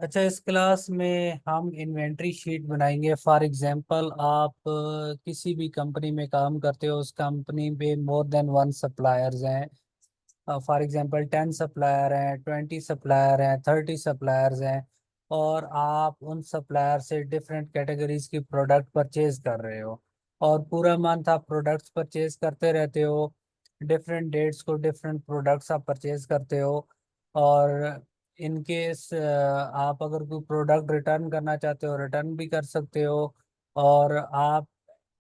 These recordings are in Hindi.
अच्छा, इस क्लास में हम इन्वेंट्री शीट बनाएंगे। फॉर एग्जांपल आप किसी भी कंपनी में काम करते हो, उस कंपनी में मोर देन वन सप्लायर्स हैं। फॉर एग्जांपल 10 सप्लायर हैं, 20 सप्लायर हैं, 30 सप्लायर्स हैं। और आप उन सप्लायर से डिफरेंट कैटेगरीज की प्रोडक्ट परचेज कर रहे हो, और पूरा मंथ आप प्रोडक्ट्स परचेज करते रहते हो। डिफरेंट डेट्स को डिफरेंट प्रोडक्ट्स आप परचेज करते हो। और इन केस आप अगर कोई प्रोडक्ट रिटर्न करना चाहते हो, रिटर्न भी कर सकते हो। और आप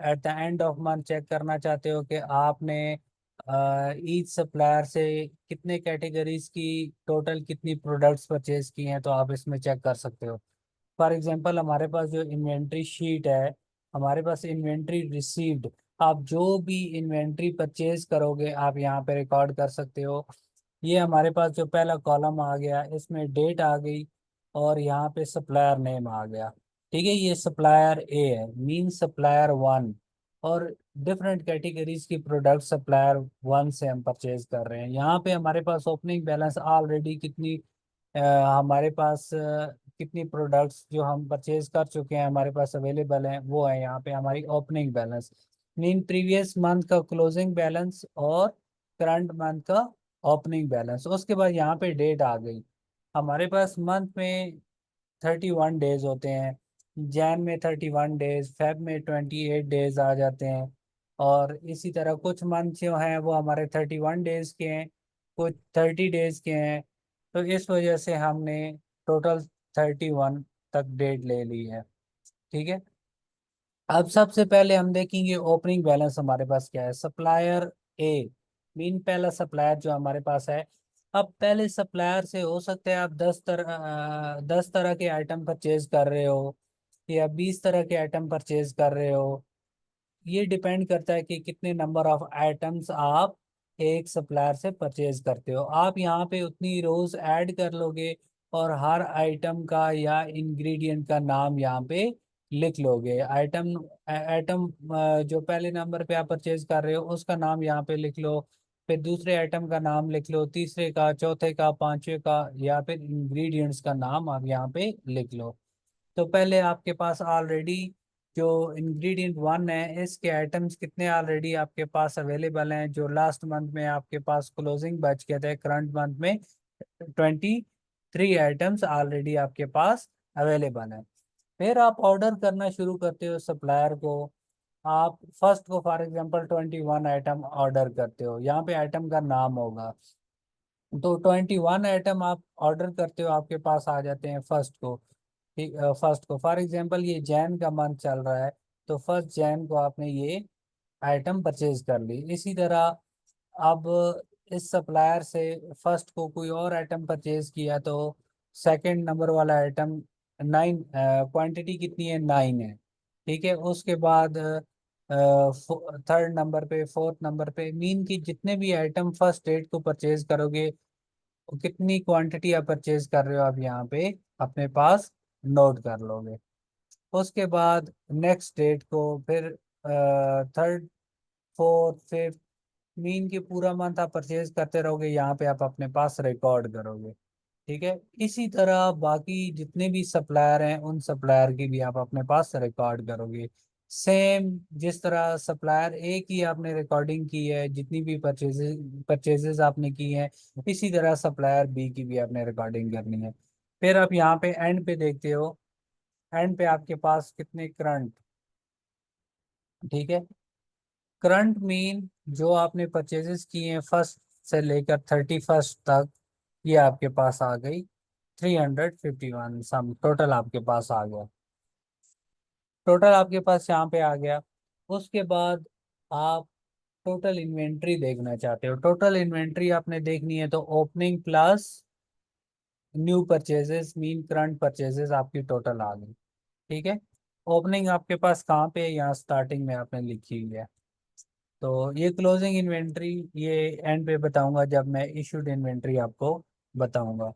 at the end of month check करना चाहते हो कि आपने ईच सप्लायर से कितने कैटेगरीज की टोटल कितनी प्रोडक्ट्स परचेज की हैं, तो आप इसमें चेक कर सकते हो। फॉर एग्जांपल हमारे पास जो इन्वेंट्री शीट है, हमारे पास इन्वेंट्री रिसीव्ड, आप जो भी इन्वेंट्री परचेज करोगे आप यहाँ पे रिकॉर्ड कर सकते हो। ये हमारे पास जो पहला कॉलम आ गया, इसमें डेट आ गई और यहाँ पे सप्लायर नेम आ गया। ठीक है, ये सप्लायर ए है, मीन सप्लायर वन। और डिफरेंट कैटेगरीज की प्रोडक्ट सप्लायर वन से हम परचेज कर रहे हैं। यहाँ पे हमारे पास ओपनिंग बैलेंस ऑलरेडी कितनी अ, हमारे पास कितनी प्रोडक्ट्स जो हम परचेज कर चुके हैं हमारे पास अवेलेबल हैं, वो है यहाँ पे हमारी opening balance, mean previous month का क्लोजिंग बैलेंस और करंट मंथ का ओपनिंग बैलेंस। उसके बाद यहाँ पे डेट आ गई। हमारे पास मंथ में 31 डेज होते हैं। जैन में 31 डेज, फेब में 28 डेज आ जाते हैं। और इसी तरह कुछ मंथ जो हैं वो हमारे 31 डेज के हैं, कुछ 30 डेज के हैं। तो इस वजह से हमने टोटल 31 तक डेट ले ली है। ठीक है, अब सबसे पहले हम देखेंगे ओपनिंग बैलेंस हमारे पास क्या है। सप्लायर ए, मीन पहला सप्लायर जो हमारे पास है। अब पहले सप्लायर से हो सकता है आप 10 तरह के आइटम परचेज कर रहे हो या 20 तरह के आइटम परचेज कर रहे हो। ये डिपेंड करता है कि कितने नंबर ऑफ आइटम्स आप एक सप्लायर से परचेज करते हो। आप यहाँ पे उतनी रोज ऐड कर लोगे और हर आइटम का या इंग्रेडिएंट का नाम यहाँ पे लिख लोगे। आइटम आइटम जो पहले नंबर पे आप परचेज कर रहे हो उसका नाम यहाँ पे लिख लो, फिर दूसरे आइटम का नाम लिख लो, तीसरे का, चौथे का, पांचवे का, या फिर इंग्रेडिएंट्स का नाम आप यहाँ पे लिख लो। तो पहले आपके पास ऑलरेडी जो इंग्रेडिएंट वन है, इसके आइटम्स कितने ऑलरेडी आपके पास अवेलेबल हैं। जो लास्ट मंथ में आपके पास क्लोजिंग बच गए थे, करंट मंथ में 23 आइटम्स ऑलरेडी आपके पास अवेलेबल हैं। फिर आप ऑर्डर करना शुरू करते हो सप्लायर को। आप फर्स्ट को फॉर एग्जांपल 21 आइटम ऑर्डर करते हो, यहाँ पे आइटम का नाम होगा। तो 21 आइटम आप ऑर्डर करते हो, आपके पास आ जाते हैं फर्स्ट को। ठीक, फर्स्ट को फॉर एग्जांपल ये जैन का मंथ चल रहा है, तो फर्स्ट जैन को आपने ये आइटम परचेज कर ली। इसी तरह अब इस सप्लायर से फर्स्ट को कोई और आइटम परचेज किया, तो सेकंड नंबर वाला आइटम 9, क्वांटिटी कितनी है, 9 है। ठीक है, उसके बाद थर्ड नंबर पे, फोर्थ नंबर पे, मीन की जितने भी आइटम फर्स्ट डेट को परचेज करोगे, तो कितनी क्वांटिटी आप परचेज कर रहे हो आप यहाँ पे अपने पास नोट कर लोगे। उसके बाद नेक्स्ट डेट को, फिर थर्ड, फोर्थ, फिफ्थ, मीन की पूरा मंथ आप परचेज करते रहोगे, यहाँ पे आप अपने पास रिकॉर्ड करोगे। ठीक है, इसी तरह बाकी जितने भी सप्लायर हैं उन सप्लायर की भी आप अपने पास रिकॉर्ड करोगे। सेम जिस तरह सप्लायर ए की आपने रिकॉर्डिंग की है, जितनी भी परचेजेस आपने की हैं, इसी तरह सप्लायर बी की भी आपने रिकॉर्डिंग करनी है। फिर आप यहाँ पे एंड पे देखते हो, एंड पे आपके पास कितने करंट। ठीक है, करंट मीन जो आपने परचेजेस किए हैं फर्स्ट से लेकर 31 तक, ये आपके पास आ गई 351 सम टोटल आपके पास आ गया। टोटल आपके पास यहाँ पे आ गया। उसके बाद आप टोटल इन्वेंट्री देखना चाहते हो। टोटल इन्वेंट्री आपने देखनी है तो opening plus new purchases mean current purchases आपकी टोटल आ गई। ठीक है, ओपनिंग आपके पास कहाँ पे है, यहाँ स्टार्टिंग में आपने लिखी हुई है। तो ये क्लोजिंग इन्वेंट्री ये एंड पे बताऊंगा जब मैं इशूड इन्वेंट्री आपको बताऊंगा।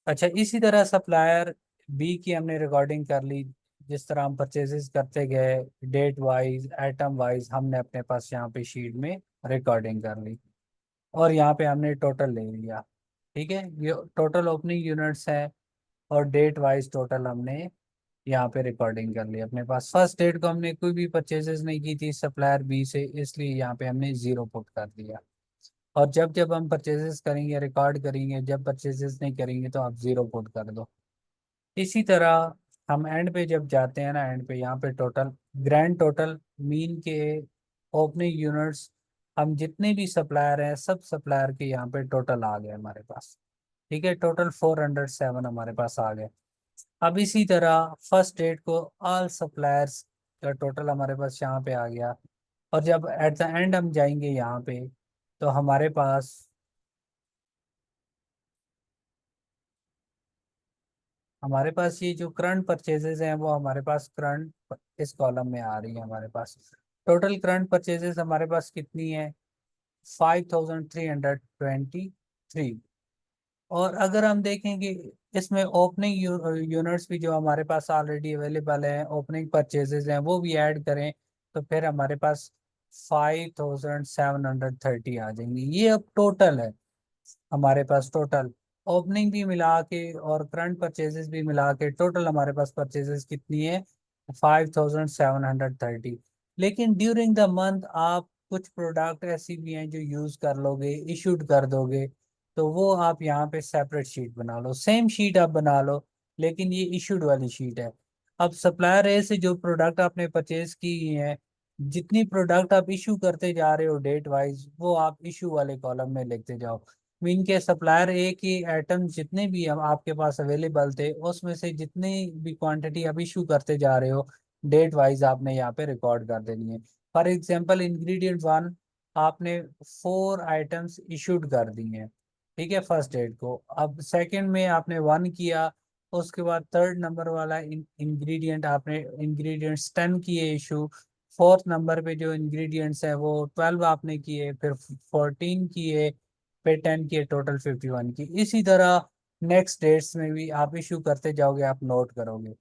अच्छा, इसी तरह सप्लायर बी की हमने रिकॉर्डिंग कर ली। जिस तरह हम परचेजेस करते गए, डेट वाइज, आइटम वाइज, हमने अपने पास यहाँ पे शीट में रिकॉर्डिंग कर ली और यहाँ पे हमने टोटल ले लिया। ठीक है, ये टोटल ओपनिंग यूनिट्स है, और डेट वाइज टोटल हमने यहाँ पे रिकॉर्डिंग कर ली। अपने पास फर्स्ट डेट को हमने कोई भी परचेजेस नहीं की थी सप्लायर बी से, इसलिए यहाँ पे हमने जीरो पुट कर दिया। और जब जब हम परचेजेस करेंगे रिकॉर्ड करेंगे, जब परचेजेस नहीं करेंगे तो आप जीरो पुट कर दो। इसी तरह हम एंड पे जब जाते हैं ना, एंड पे यहाँ पे टोटल ग्रैंड टोटल मीन के ओपनिंग यूनिट्स, हम जितने भी सप्लायर हैं सब सप्लायर के यहाँ पे टोटल आ गए हमारे पास। ठीक है, टोटल 407 हमारे पास आ गए। अब इसी तरह फर्स्ट डेट को ऑल सप्लायर्स का टोटल हमारे पास यहाँ पे आ गया। और जब एट द एंड हम जाएंगे यहाँ पे, तो हमारे पास ये जो करंट परचेजेस हैं वो हमारे पास करंट इस कॉलम में आ रही है हमारे पास। टोटल करंट परचेजेस हमारे पास कितनी है? 5323। और अगर हम देखेंगे इसमें ओपनिंग यूनिट्स भी जो हमारे पास ऑलरेडी अवेलेबल हैं, ओपनिंग परचेजेस हैं, वो भी ऐड करें तो फिर हमारे पास 5730 आ जाएंगी। ये अब टोटल है हमारे पास। टोटल ओपनिंग भी मिला के और करंट परचेजेस भी मिला के टोटल हमारे पास परचेजेस कितनी है? 5730। लेकिन ड्यूरिंग द मंथ आप कुछ प्रोडक्ट ऐसी भी हैं जो यूज कर लोगे, इशूड कर दोगे, तो वो आप यहाँ पे सेपरेट शीट बना लो। सेम शीट आप बना लो, लेकिन ये इशूड वाली शीट है। अब सप्लायर ए से जो प्रोडक्ट आपने परचेज की है, जितनी प्रोडक्ट आप इशू करते जा रहे हो डेट वाइज, वो आप इशू वाले कॉलम में लिखते जाओ। मीन के सप्लायर ए की आइटम जितने भी हम आपके पास अवेलेबल थे, उसमें से जितनी भी क्वांटिटी आप इशू करते जा रहे हो डेट वाइज आपने यहाँ पे रिकॉर्ड कर देनी है। फॉर एग्जांपल इंग्रेडिएंट वन, आपने 4 आइटम्स इशूड कर दी हैं, ठीक है, फर्स्ट डेट को। अब सेकंड में आपने 1 किया, उसके बाद थर्ड नंबर वाला इंग्रेडिएंट आपने इंग्रेडिएंट्स 10 किए इशू। फोर्थ नंबर पे जो इंग्रेडिएंट्स है वो 12 आपने किए, फिर 14 किए, पे 10 की, टोटल 51 की। इसी तरह नेक्स्ट डेट्स में भी आप इशू करते जाओगे, आप नोट करोगे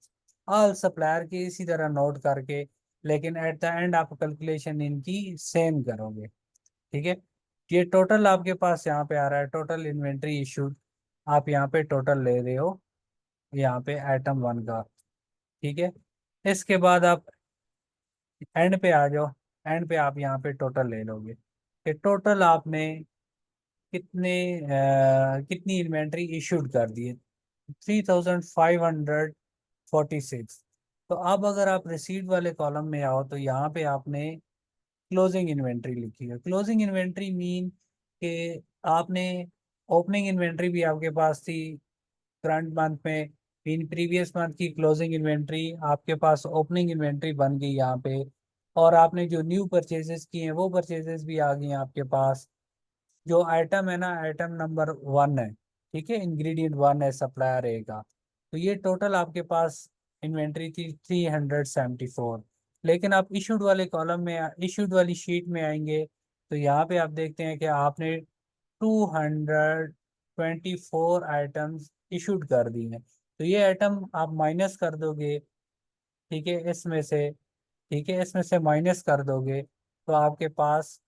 ऑल सप्लायर की इसी तरह नोट करके, लेकिन एट द एंड आप कैलकुलेशन इनकी सेम करोगे। ठीक है, ये टोटल आपके पास यहाँ पे आ रहा है, टोटल इन्वेंट्री इशूड आप यहाँ पे टोटल ले रहे हो यहाँ पे आइटम 1 का। ठीक है, इसके बाद आप एंड पे आ जाओ। एंड पे आप यहाँ पे टोटल ले लोगे कि टोटल आपने कितनी इन्वेंट्री इशूड कर दी है? 3546। तो अब अगर आप रिसीट वाले कॉलम में आओ तो यहाँ पे आपने क्लोजिंग इन्वेंट्री लिखी है। क्लोजिंग इन्वेंट्री मीन कि आपने ओपनिंग इन्वेंट्री भी आपके पास थी करंट मंथ में, मीन प्रीवियस मंथ की क्लोजिंग इन्वेंट्री आपके पास ओपनिंग इन्वेंट्री बन गई यहाँ पे। और आपने जो न्यू परचेजेस किए हैं वो परचेजेस भी आ गई हैं आपके पास। जो आइटम है ना, आइटम नंबर 1 है, ठीक है, इंग्रेडिएंट 1 है सप्लायर ए का। तो ये टोटल आपके पास इन्वेंट्री थी 374। लेकिन आप इशूड वाले कॉलम में, इशूड वाली शीट में आएंगे तो यहाँ पे आप देखते हैं कि आपने 224 आइटम्स इशूड कर दी हैं। तो ये आइटम आप माइनस कर दोगे, ठीक है, इसमें से, ठीक है, इसमें से माइनस कर दोगे तो आपके पास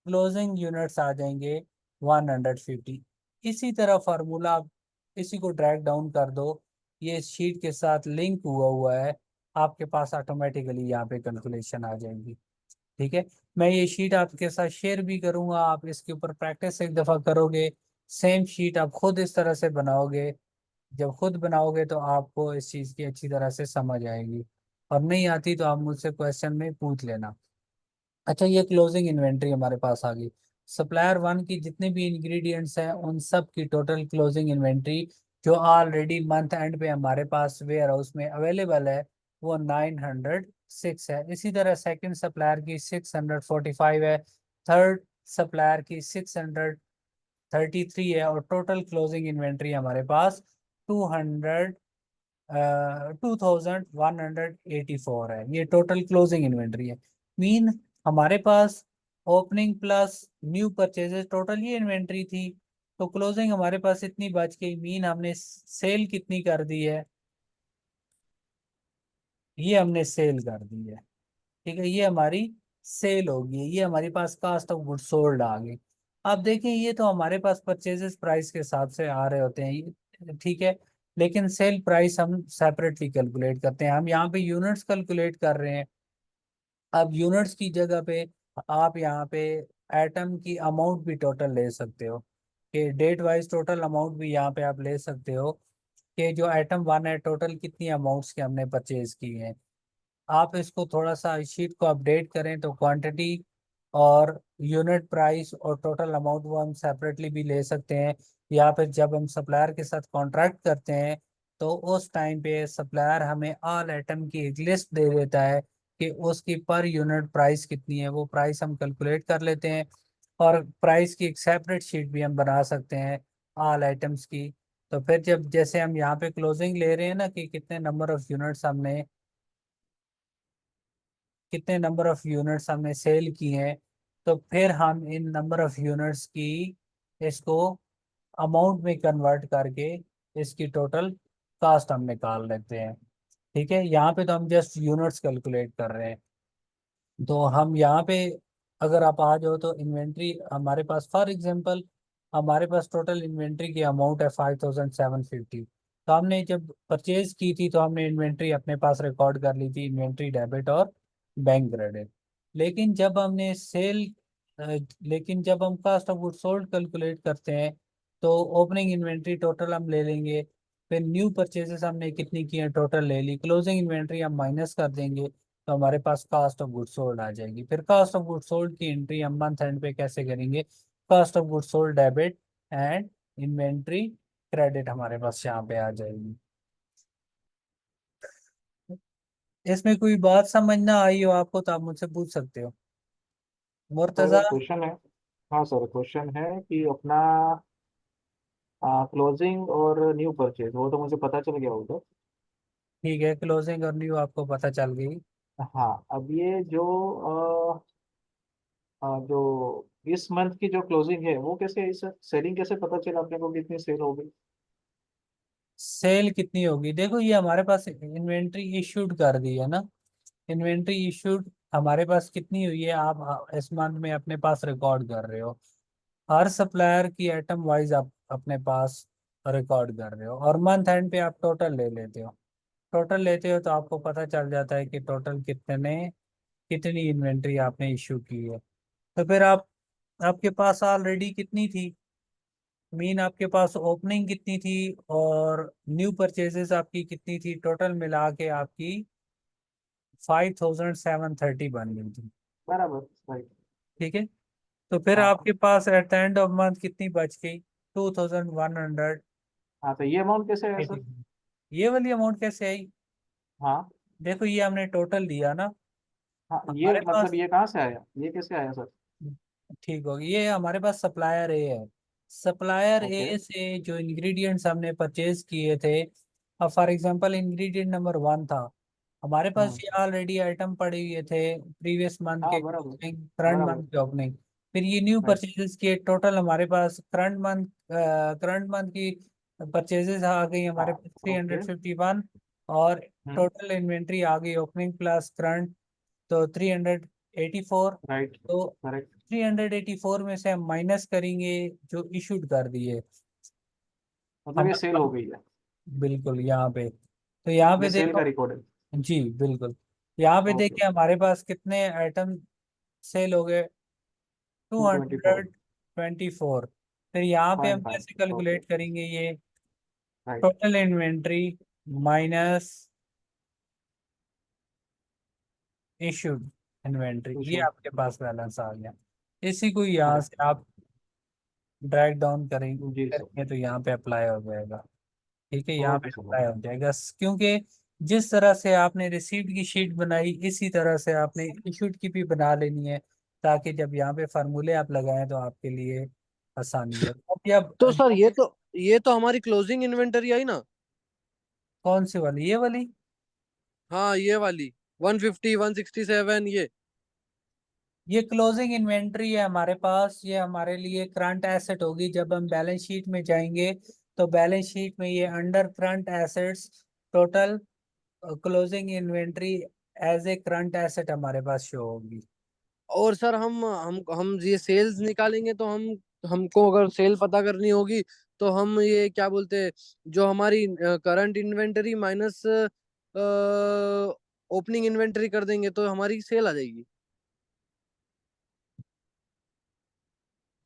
क्लोजिंग यूनिट्स आ जाएंगे 150। इसी तरह फार्मूला आप इसी को ड्रैग डाउन कर दो, ये शीट के साथ लिंक हुआ हुआ है, आपके पास ऑटोमेटिकली यहाँ पे कैलकुलेशन आ जाएंगी। ठीक है, मैं ये शीट आपके साथ शेयर भी करूंगा, आप इसके ऊपर प्रैक्टिस एक दफ़ा करोगे, सेम शीट आप खुद इस तरह से बनाओगे। जब खुद बनाओगे तो आपको इस चीज़ की अच्छी तरह से समझ आएगी। और नहीं आती तो आप मुझसे क्वेश्चन में पूछ लेना। अच्छा, ये क्लोजिंग इन्वेंट्री हमारे पास आ गई। सप्लायर 1 की जितने भी इंग्रेडिएंट्स हैं उन सब की टोटल क्लोजिंग इन्वेंट्री जो ऑलरेडी मंथ एंड पे हमारे पास वेयर हाउस में अवेलेबल है वो 906 है। इसी तरह सेकंड सप्लायर की 645 है, थर्ड सप्लायर की 633 है, और टोटल क्लोजिंग इन्वेंट्री हमारे पास 2184 है। ये टोटल क्लोजिंग इन्वेंट्री है। मीन हमारे पास opening plus new purchases total ये इन्वेंट्री थी, तो क्लोजिंग हमारे पास इतनी बच गई। मीन हमने सेल कितनी कर दी है? ये हमने सेल कर दी है। ठीक है, ये हमारी सेल होगी, ये हमारे पास कास्ट ऑफ गुड सोल्ड आ गई। आप देखें ये तो हमारे पास परचेजेस प्राइस के हिसाब से आ रहे होते हैं ठीक है, लेकिन सेल प्राइस हम सेपरेटली कैलकुलेट करते हैं। हम यहाँ पे यूनिट्स कैलकुलेट कर रहे हैं। अब यूनिट्स की जगह पे आप यहाँ पे एटम की अमाउंट भी टोटल ले सकते हो, कि डेट वाइज टोटल अमाउंट भी यहाँ पे आप ले सकते हो, कि जो एटम वन है टोटल कितनी अमाउंट्स के हमने परचेज की हैं। आप इसको थोड़ा सा शीट को अपडेट करें तो क्वांटिटी और यूनिट प्राइस और टोटल अमाउंट वो हम सेपरेटली भी ले सकते हैं। या फिर जब हम सप्लायर के साथ कॉन्ट्रैक्ट करते हैं तो उस टाइम पे सप्लायर हमें ऑल आइटम की एक लिस्ट दे देता है कि उसकी पर यूनिट प्राइस कितनी है। वो प्राइस हम कैलकुलेट कर लेते हैं और प्राइस की एक सेपरेट शीट भी हम बना सकते हैं ऑल आइटम्स की। तो फिर जब जैसे हम यहाँ पे क्लोजिंग ले रहे हैं ना कि कितने नंबर ऑफ यूनिट्स हमने सेल की हैं, तो फिर हम इन नंबर ऑफ यूनिट्स की इसको अमाउंट में कन्वर्ट करके इसकी टोटल कास्ट हम निकाल लेते हैं। ठीक है, यहाँ पे तो हम जस्ट यूनिट्स कैलकुलेट कर रहे हैं। तो हम यहाँ पे अगर आप आ जाओ तो इन्वेंट्री हमारे पास फॉर एग्जांपल हमारे पास टोटल इन्वेंट्री की अमाउंट है 5750। तो हमने जब परचेज की थी तो हमने इन्वेंट्री अपने पास रिकॉर्ड कर ली थी, इन्वेंट्री डेबिट और बैंक क्रेडिट। लेकिन जब हमने सेल लेकिन जब हम cost of good sold calculate करते हैं तो ओपनिंग इन्वेंट्री टोटल हम ले लेंगे, फिर न्यू परचेजेस हमने कितनी की है टोटल ले ली, क्लोजिंग इन्वेंट्री हम माइनस कर देंगे, तो हमारे पास कास्ट ऑफ गुड सोल्ड आ जाएगी। फिर कास्ट ऑफ गुड सोल्ड की एंट्री हम मंथ एंड पे कैसे करेंगे, cost of good sold debit and inventory credit हमारे पास यहाँ पे आ जाएगी। इसमें कोई बात समझ ना आई हो आपको तो आप मुझसे पूछ सकते हो। सर मुर्तजा। क्वेश्चन है। हाँ सर, क्वेश्चन है कि अपना क्लोजिंग और न्यू परचेज वो तो मुझे पता चल गया होगा। ठीक है, क्लोजिंग और न्यू आपको पता चल गई। हाँ, अब ये जो जो इस मंथ की जो क्लोजिंग है वो कैसे है सर? सेलिंग कैसे पता चला अपने को कितनी सेल हो गई? सेल कितनी होगी, देखो ये हमारे पास इन्वेंट्री इशूड कर दी है ना। इन्वेंट्री इशूड हमारे पास कितनी हुई है आप इस मंथ में अपने पास रिकॉर्ड कर रहे हो। हर सप्लायर की आइटम वाइज आप अपने पास रिकॉर्ड कर रहे हो और मंथ एंड पे आप टोटल ले लेते हो। टोटल लेते हो तो आपको पता चल जाता है कि टोटल कितनी इन्वेंट्री आपने इशू की है। तो फिर आप आपके पास ऑलरेडी कितनी थी, मीन आपके पास ओपनिंग कितनी थी और न्यू परचेजेस आपकी कितनी थी, टोटल मिला के आपकी 5730 बन गई थी। बराबर, राइट। ठीक है, तो फिर हाँ आपके पास at the end of month कितनी बच गई, 2180। हाँ, तो ये अमाउंट कैसे है सर? ये वाली अमाउंट कैसे आई, हाँ देखो ये हमने टोटल दिया ना हाँ, ये हमारे मतलब पास। ये कहाँ से आया, ये कैसे आया सर? ठीक होगी, ये हमारे पास सप्लायर ए है। Supplier okay. ए से जो इंग्रेडिएंट्स हमने परचेज किए थे, अब for example ingredient number one था, हमारे पास हम्म। ये ऑलरेडी आइटम पड़े हुए थे प्रीवियस मंथ हाँ के बराबर। ओपनिंग, करंट बराबर। मंथ के ओपनिंग। फिर ये न्यू राइट। परचेजेस के टोटल हमारे पास करंट मंथ की परचेजेस आ गई हमारे हाँ। पास three okay. Hundred fifty one और हम्म। टोटल इन्वेंट्री आ गई ओपनिंग प्लस करंट, तो 384। राइट। तो करेक्ट। 384 में से हम माइनस करेंगे जो इशूड कर दिए मतलब ये हमारे सेल हो पास। गई है। बिल्कुल यहाँ पे, तो यहाँ पे ये सेल का देखो। रिकॉर्ड है। जी बिल्कुल, यहाँ पे ओके। देखिए हमारे पास कितने आइटम सेल हो गए, टू 224। हंड्रेड ट्वेंटी फोर फिर यहाँ पे हम पॉइंट फाइव। कैसे ओके। कैलकुलेट करेंगे ये, right. Total inventory minus issued inventory, ये इशू। आपके पास बैलेंस आ गया। इसी को यहाँ करेक्ट। से आप ड्रैग डाउन जी सर। करेंगे तो यहाँ पे अप्लाई हो जाएगा। ठीक है, यहाँ पे ओके सर, अप्लाई ओके। हो जाएगा क्योंकि जिस तरह से आपने रिसीप्ट की शीट बनाई इसी तरह से आपने इशूड की भी बना लेनी है, ताकि जब यहाँ पे फार्मूले आप लगाएं तो आपके लिए आसानी हो। अब तो अब सर ये तो हमारी क्लोजिंग इन्वेंटरी आई ना। कौन सी वाली, ये वाली। हाँ ये वाली 150 167 ये। ये क्लोजिंग इन्वेंट्री है हमारे पास, ये हमारे लिए करंट एसेट होगी। जब हम बैलेंस शीट में जाएंगे तो बैलेंस शीट में ये under current assets total closing inventory as a current asset हमारे पास शो होगी। और सर हम ये सेल्स निकालेंगे तो हमको अगर सेल पता करनी होगी तो हम ये क्या बोलते हैं, जो हमारी current inventory minus opening inventory कर देंगे तो हमारी सेल आ जाएगी।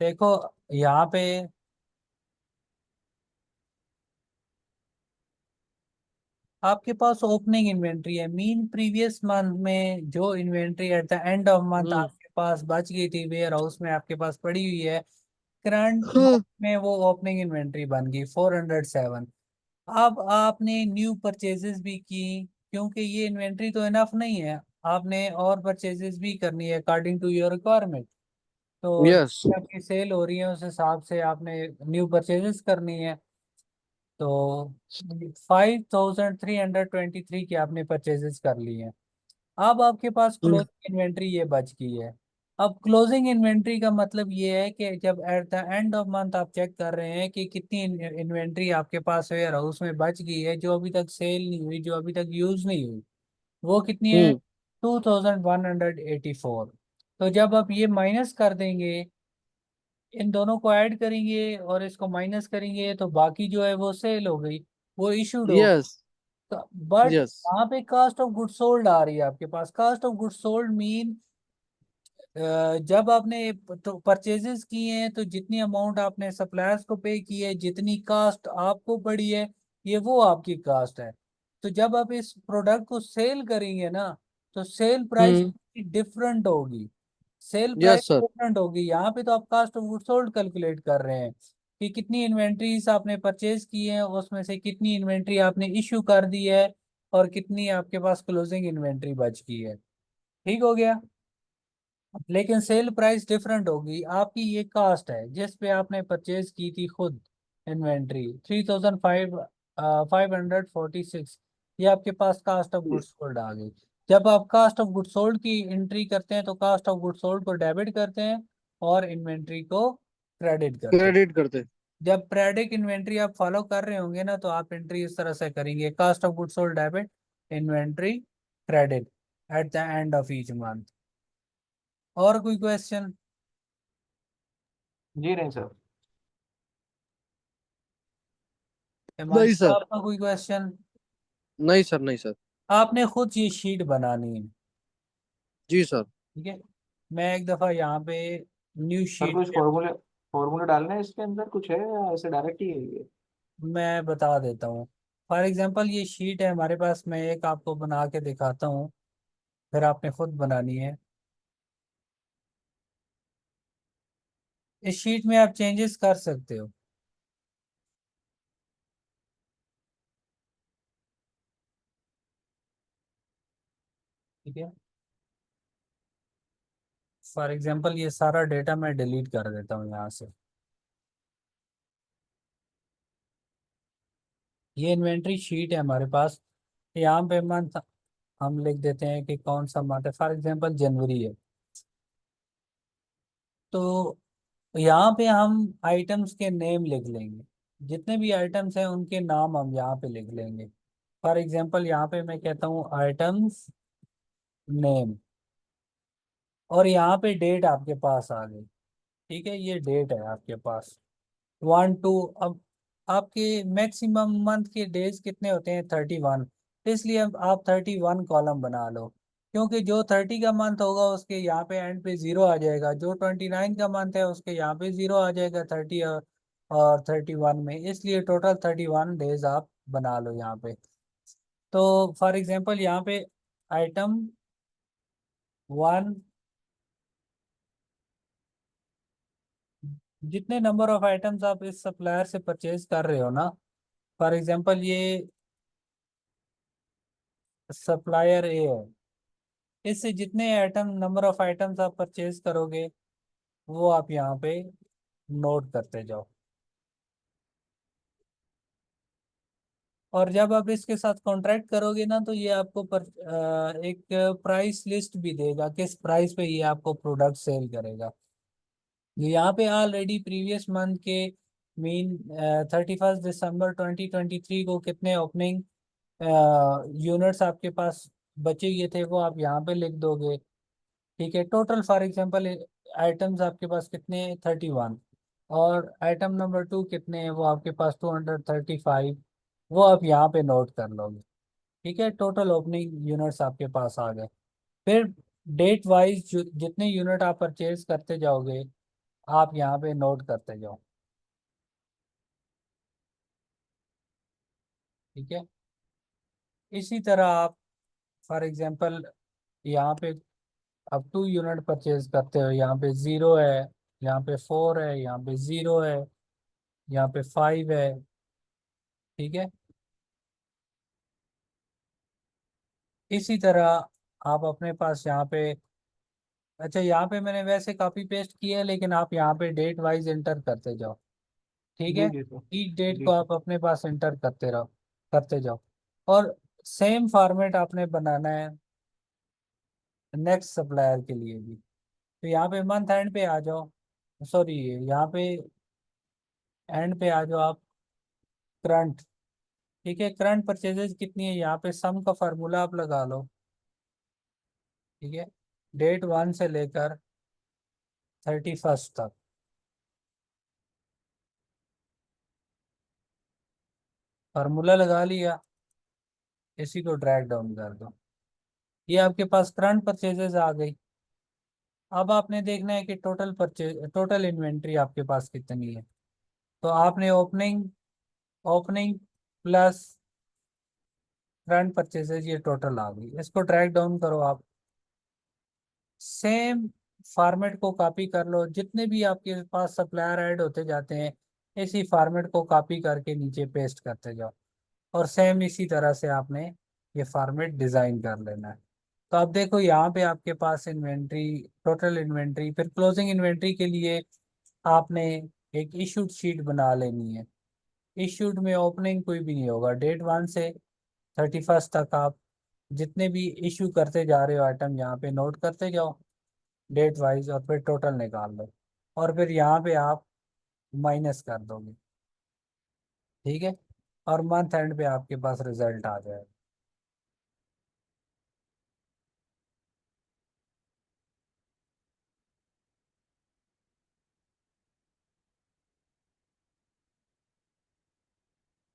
देखो यहाँ पे आपके पास ओपनिंग इन्वेंट्री है, मीन प्रीवियस मंथ में जो inventory at the end of month hmm. आपके पास बच गई थी वेयर हाउस में, आपके पास पड़ी हुई है, करंट मंथ हाँ। में वो ओपनिंग इन्वेंट्री बन गई 407। अब आपने न्यू परचेजेस भी की, क्योंकि ये इन्वेंट्री तो इनफ नहीं है, आपने और परचेजेस भी करनी है अकॉर्डिंग टू योर रिक्वायरमेंट। तो यस। जैसे आपकी सेल हो रही है उस हिसाब से आपने न्यू परचेजेस करनी है। तो 5323 की आपने परचेजेस कर ली है। अब आपके पास क्लोजिंग इन्वेंट्री ये बच गई है। अब क्लोजिंग इन्वेंट्री का मतलब ये है कि जब eight the end of month आप चेक कर रहे हैं कि कितनी इन्वेंट्री आपके पास वेयर हाउस में बच गई है जो अभी तक सेल नहीं हुई, जो अभी तक यूज नहीं हुई, वो कितनी है? हम्म। 2184। तो जब आप ये माइनस कर देंगे, इन दोनों को ऐड करेंगे और इसको माइनस करेंगे, तो बाकी जो है वो सेल हो गई, वो इशूड हो। यस। But yes. यहाँ पे कास्ट ऑफ गुड सोल्ड आ रही है आपके पास। Cost of good sold mean जब आपने तो परचेजेस किए हैं तो जितनी अमाउंट आपने सप्लायर्स को पे की है, जितनी कास्ट आपको पड़ी है, ये वो आपकी कास्ट है। तो जब आप इस प्रोडक्ट को सेल करेंगे ना, तो सेल प्राइस हम्म। डिफरेंट होगी। Sale price yes sir. Different होगी। यहाँ पे तो आप cost of good sold calculate कर रहे हैं कि कितनी इन्वेंट्रीज आपने परचेज की है, उसमें से कितनी इन्वेंट्री आपने इशू कर दी है, और कितनी आपके पास क्लोजिंग इन्वेंट्री बच गई है। ठीक हो गया। लेकिन सेल प्राइस डिफरेंट होगी। आपकी ये कास्ट है जिस पे आपने परचेज की थी खुद इन्वेंट्री 3546, ये आपके पास कास्ट ऑफ गुड्स सोल्ड आ गई। जब आप कास्ट ऑफ गुड्स सोल्ड की एंट्री करते हैं तो कास्ट ऑफ गुड्स सोल्ड को डेबिट करते हैं और इन्वेंट्री को क्रेडिट करते हैं। क्रेडिट करते। जब प्रेडिक इन्वेंट्री आप फॉलो कर रहे होंगे ना, तो आप एंट्री इस तरह से करेंगे, cost of goods sold debit, inventory credit at the end of each month. और कोई क्वेश्चन? जी नहीं सर। नहीं हिमांशु सर। आपका कोई क्वेश्चन? नहीं सर। नहीं सर। आपने खुद ये शीट बनानी है। जी सर। ठीक है, मैं एक दफा यहाँ पे न्यू सर शीट कुछ फॉर्मूले फॉर्मूले डालने हैं इसके अंदर कुछ है या ऐसे डायरेक्ट ही है ये? मैं बता देता हूँ। फॉर एग्जांपल ये शीट है हमारे पास, मैं एक आपको बना के दिखाता हूँ, फिर आपने खुद बनानी है। इस शीट में आप चेंजेस कर सकते हो। ठीक है, फॉर एग्जांपल ये सारा डेटा मैं डिलीट कर देता हूँ यहाँ से। ये इन्वेंट्री शीट है हमारे पास। यहाँ पे मंथ हम लिख देते हैं कि कौन सा मंथ है, फॉर एग्जांपल जनवरी है। तो यहाँ पे हम आइटम्स के नेम लिख लेंगे, जितने भी आइटम्स हैं उनके नाम हम यहाँ पे लिख लेंगे। फॉर एग्जांपल यहाँ पे मैं कहता हूँ आइटम्स नेम, और यहाँ पे डेट आपके पास आ गई। ठीक है, ये डेट है आपके पास 1 2। अब आपके मैक्सिमम मंथ के डेज कितने होते हैं? 31। इसलिए अब आप 31 कॉलम बना लो, क्योंकि जो 30 का मंथ होगा उसके यहाँ पे एंड पे जीरो आ जाएगा, जो 29 का मंथ है उसके यहाँ पे जीरो आ जाएगा 30 और 31 में, इसलिए टोटल 31 डेज आप बना लो यहाँ पे। तो फॉर एग्जांपल यहाँ पे आइटम 1, जितने नंबर ऑफ आइटम्स आप इस सप्लायर से परचेज कर रहे हो ना, फॉर एग्जांपल ये सप्लायर ए है, इससे जितने आइटम नंबर ऑफ आइटम्स आप परचेज करोगे वो आप यहाँ पे नोट करते जाओ। और जब आप इसके साथ कॉन्ट्रैक्ट करोगे ना, तो ये आपको एक प्राइस लिस्ट भी देगा, किस प्राइस पे ये आपको प्रोडक्ट सेल करेगा। यहाँ पे ऑलरेडी प्रीवियस मंथ के मीन 31 दिसंबर 2023 को कितने ओपनिंग यूनिट्स आपके पास बचे हुए थे वो आप यहाँ पे लिख दोगे। ठीक है, टोटल फॉर एग्जांपल आइटम्स आपके पास कितने? 31। और आइटम नंबर 2 कितने हैं, वो आपके पास 235, वो आप यहाँ पे नोट कर लोगे। ठीक है, टोटल ओपनिंग यूनिट्स आपके पास आ गए। फिर डेट वाइज जितने यूनिट आप परचेज करते जाओगे आप यहाँ पे नोट करते जाओ। ठीक है, इसी तरह आप फॉर एग्जांपल यहाँ पे अब 2 यूनिट परचेज करते हो, यहाँ पे 0 है, यहाँ पे 4 है, यहाँ पे 0 है, यहाँ पे 5 है। ठीक है, इसी तरह आप अपने पास यहाँ पे, अच्छा यहाँ पे मैंने वैसे कॉपी पेस्ट किया है लेकिन आप यहाँ पे डेट वाइज एंटर करते जाओ। ठीक जी है, जी सर। ईच डेट जी को सर। आप अपने पास एंटर करते रहो, करते जाओ। और सेम फॉर्मेट आपने बनाना है नेक्स्ट सप्लायर के लिए भी। तो यहाँ पे मंथ एंड पे आ जाओ, सॉरी यहाँ पे एंड पे आ जाओ आप, करंट। ठीक है, करंट परचेजेस कितनी है, यहाँ पे सम का फार्मूला आप लगा लो। ठीक है, डेट 1 से लेकर 31 तक। फार्मूला लगा लिया, इसी को ड्रैग डाउन कर दो, ये आपके पास करंट परचेजेस आ गई। अब आपने देखना है कि टोटल परचेज, टोटल इन्वेंट्री आपके पास कितनी है। तो आपने opening, opening plus current purchases ये टोटल आ गई, इसको ड्रैग डाउन करो आप। सेम फॉर्मेट को कॉपी कर लो, जितने भी आपके पास सप्लायर ऐड होते जाते हैं इसी फॉर्मेट को कॉपी करके नीचे पेस्ट करते जाओ। और सेम इसी तरह से आपने ये फॉर्मेट डिज़ाइन कर लेना है। तो अब देखो यहाँ पे आपके पास इन्वेंट्री, टोटल इन्वेंट्री, फिर क्लोजिंग इन्वेंट्री के लिए आपने एक इशूड शीट बना लेनी है। इशूड में ओपनिंग कोई भी नहीं होगा, डेट 1 से 31 तक आप जितने भी इशू करते जा रहे हो आइटम यहाँ पे नोट करते जाओ डेट वाइज, और फिर टोटल निकाल लो और फिर यहाँ पे आप माइनस कर दोगे। ठीक है, और मंथ एंड पे आपके पास रिजल्ट आ जाएगा।